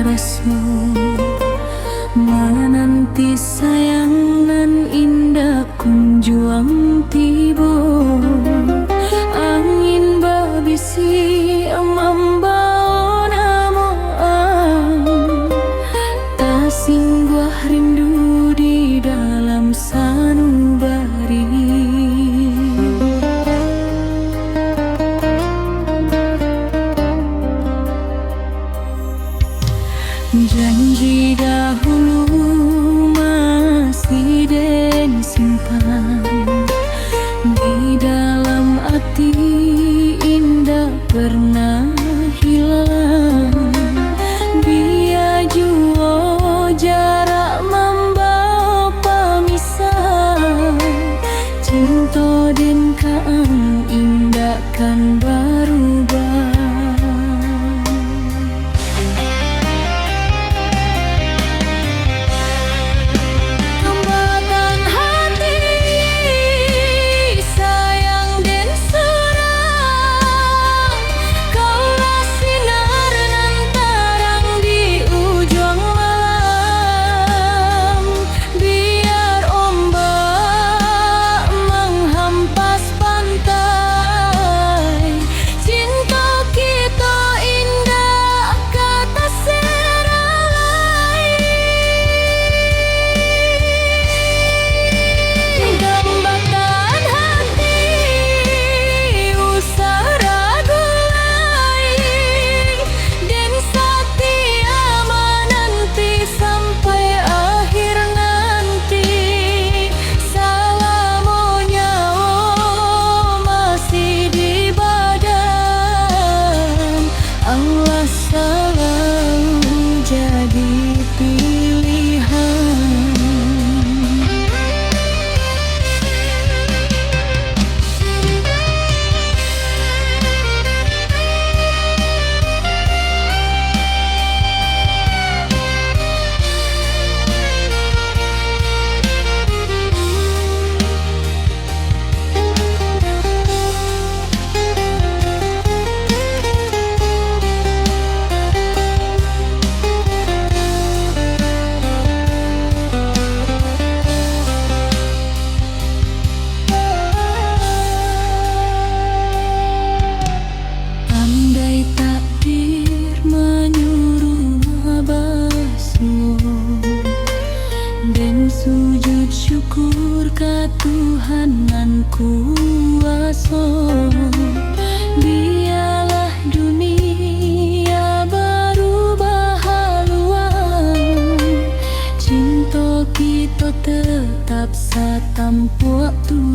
parasmu menanti sayang nan indah kunjuang tibo angin babisi membawa namo tak singgah rindu di dalam sanubari. Janji dahulu masih den simpan di dalam hati, indah pernah hilang. Biar jua jarak membawa pemisah, cinta den kaang indah kan berubah. Allah selalu jadi pilihan. Dan sujud syukur ka Tuhan nan kuasa, biarlah dunia berubah haluan, cinta kita tetap satampu waktu.